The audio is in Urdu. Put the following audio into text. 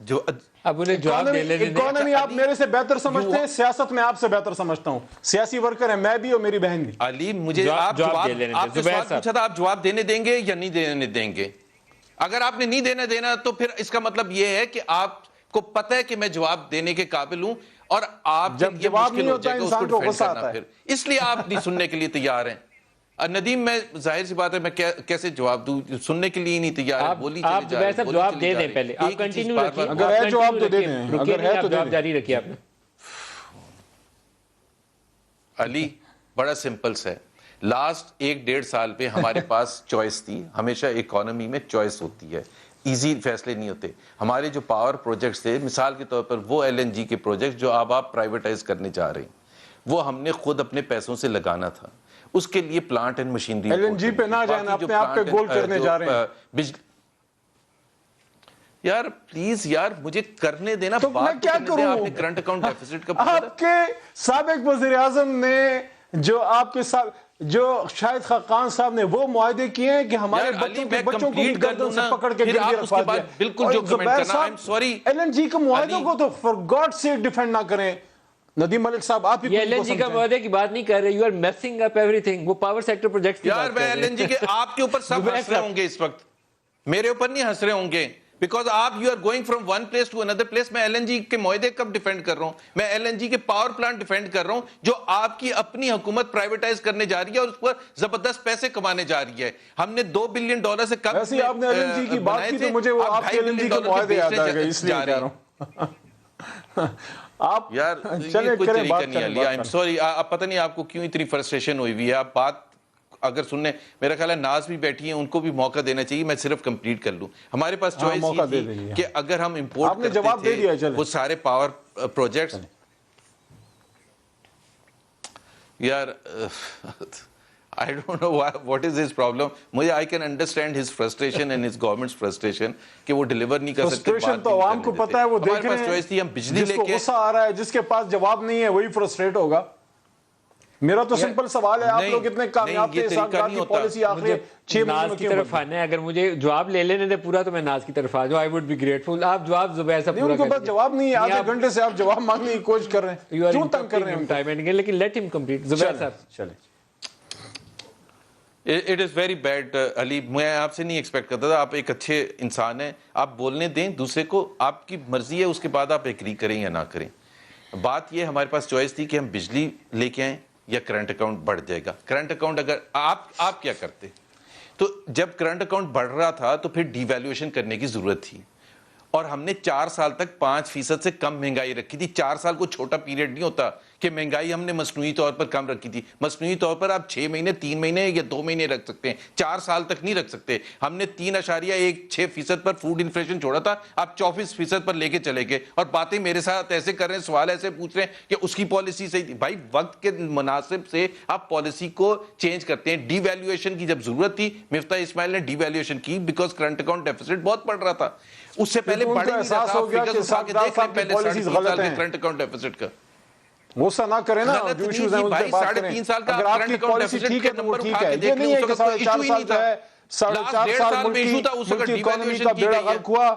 جو اب انہیں جواب دے لینے دیں. اکانومی آپ میرے سے بہتر سمجھتے ہیں, سیاست میں آپ سے بہتر سمجھتا ہوں. سیاسی ورکر ہیں میں بھی اور میری بہن بھی. علی مجھے آپ جواب دے لینے دیں. آپ نے سوال پوچھا تھا آپ جواب دینے دیں گے یا نہیں دینے دیں گے. اگر آپ نے نہیں دینا تو پھر اس کا مطلب یہ ہے کہ آپ کو پتہ ہے کہ میں جواب دینے کے قابل ہوں, اور آپ جب جواب نہیں ہوتا انسان کو غصہ آتا ہے, اس لیے آپ نہیں سننے کے لیے تیار ہیں. ندیم میں ظاہر سی بات ہے میں کیسے جواب دوں, سننے کے لیے نہیں تیار ہے. بولی آپ زبیر صاحب جواب دے دیں پہلے, آپ کنٹینیو رکھیے. اگر ہے جواب تو دے دیں, اگر ہے تو جواب جاری رکھیے. آپ نے علی بڑا سمپل ہے. لاسٹ 1-1.5 سال پہ ہمارے پاس چوائس تھی. ہمیشہ اکانومی میں چوائس ہوتی ہے, ایزی فیصلے نہیں ہوتے. ہمارے جو پاور پروجیکٹس تھے, مثال کے طور پر وہ LNG کے پروجیکٹ جو اب آپ پرائیویٹائز کرنے جا رہے ہیں, وہ ہم نے خود اپنے پیسوں سے لگانا تھا. اس کے لیے پلانٹ اینڈ مشینری, LNG پہ نہ جائیں, اپنے آپ پہ گول کرنے جا رہے ہیں. یار پلیز یار مجھے کرنے دینا. تو میں کیا کروں؟ آپ نے کرنٹ اکاؤنٹ ڈیفیسٹ کا آپ کے سابق وزیر اعظم نے جو آپ کے جو شاہد خاقان صاحب نے وہ معاہدے کیے ہیں کہ ہمارے بچوں کو گردن سے پکڑ کے گرگی رکھوا دیا. بالکل جو کمنٹ کرنا, I'm sorry. LNG کے معاہدوں کو تو for God sake ڈیفینڈ نہ کریں. ندیم ملک صاحب آپ ہی یہ LNG کا معاہدے کی بات نہیں کر رہے. You are messing up everything. وہ پاور سیکٹر پروجیکٹس کی بات کر رہے ہیں. یار LNG کے آپ کے اوپر سب ہنس رہے ہوں گے اس وقت, میرے اوپر نہیں ہنس رہے ہوں گے. بیکاز آپ you are going from one place to another place. میں LNG کے معاہدے کب ڈیفینڈ کر رہا ہوں؟ میں LNG کے پاور پلانٹ ڈیفینڈ کر رہا ہوں جو آپ کی اپنی حکومت پرائیویٹائز کرنے جا رہی ہے اور اس پر زبردست پیسے کمانے جا رہی ہے. ہم نے $2 بلین سے کم ویسے آپ نے LNG کی بات کی تو مجھے وہ آپ کے LNG کے معاہدے یاد آ گئے, اس لیے کہہ رہا ہوں. آپ یار یہ کوئی طریقہ نہیں علی, I'm sorry. اب پتہ نہیں آپ کو کیوں اتنی فرسٹریشن ہوئی ہوئی ہے. آپ بات اگر سننے, میرا خیال ہے ناز بھی بیٹھی ہیں, ان کو بھی موقع دینا چاہیے. میں صرف کمپلیٹ کر لوں. ہمارے پاس چوائس یہ تھی کہ اگر ہم امپورٹ کرتے تھے وہ سارے پاور پروجیکٹس, یار I don't know what is his problem. مجھے I can understand his frustration and his government's frustration کہ وہ ڈیلیور نہیں کر سکتے. فرسٹریشن تو عوام کو پتہ ہے, وہ دیکھ رہے ہیں. چوائس تھی ہم بجلی لے جس کو غصہ آ رہا ہے, جس کے پاس جواب نہیں ہے وہی فرسٹریٹ ہوگا. میرا تو سمپل سوال ہے, آپ لوگ اتنے کامیاب تھے, سرکار کی پالیسی آخری 6 مہینوں ناز کی طرف آنا ہے. اگر مجھے جواب لے لینے دے پورا تو میں ناز کی طرف آ جاؤں. I would be grateful. آپ جواب زبیر صاحب پورا کر دیں. ان کے پاس جواب نہیں ہے, آدھے گھنٹے سے آپ جواب مانگنے کی کوشش کر رہے ہیں, کیوں تنگ کر رہے ہیں؟ لیکن لیٹ ہم کمپلیٹ. زبیر صاحب چلیں. It is very bad علی, میں آپ سے نہیں ایکسپیکٹ کرتا تھا. آپ ایک اچھے انسان ہیں, آپ بولنے دیں دوسرے کو, آپ کی مرضی ہے, اس کے بعد آپ ایگری کریں یا نہ کریں. بات یہ ہمارے پاس چوائس تھی کہ ہم بجلی لے کے آئیں یا کرنٹ اکاؤنٹ بڑھ جائے گا. کرنٹ اکاؤنٹ اگر آپ کیا کرتے, تو جب کرنٹ اکاؤنٹ بڑھ رہا تھا تو پھر ڈی ویلیویشن کرنے کی ضرورت تھی, اور ہم نے 4 سال تک 5% سے کم مہنگائی رکھی تھی. 4 سال کو چھوٹا پیریڈ نہیں ہوتا کہ مہنگائی ہم نے مصنوعی طور پر کم رکھی تھی. مصنوعی طور پر آپ 6 مہینے 3 مہینے یا 2 مہینے رکھ سکتے ہیں, 4 سال تک نہیں رکھ سکتے. ہم نے 3.16% پر فوڈ انفلیشن چھوڑا تھا, آپ 24% پر لے کے چلے گئے, اور باتیں میرے ساتھ ایسے کر رہے ہیں, سوال ایسے پوچھ رہے ہیں کہ اس کی پالیسی صحیح تھی. بھائی وقت کے مناسب سے آپ پالیسی کو چینج کرتے ہیں. ڈی ویلیویشن کی جب ضرورت تھی, مفتاح اسماعیل نے ڈی ویلیویشن کی بیکاز کرنٹ اکاؤنٹ ڈیفیسٹ بہت بڑھ رہا تھا. اس سے پہلے بڑے احساس ہو گیا کہ سرکار صاحب کی پالیسیز غلط ہیں. کرنٹ اکاؤنٹ ڈیفیسٹ کا غصہ نہ کریں نا, جو ایشوز ہیں ان سے بات کریں. اگر آپ کی پالیسی ٹھیک ہے تو وہ ٹھیک ہے. یہ نہیں ہے کہ 4.5 سال جو ہے 4.5 سال ملکی اکانومی کا بیڑا غرق ہوا.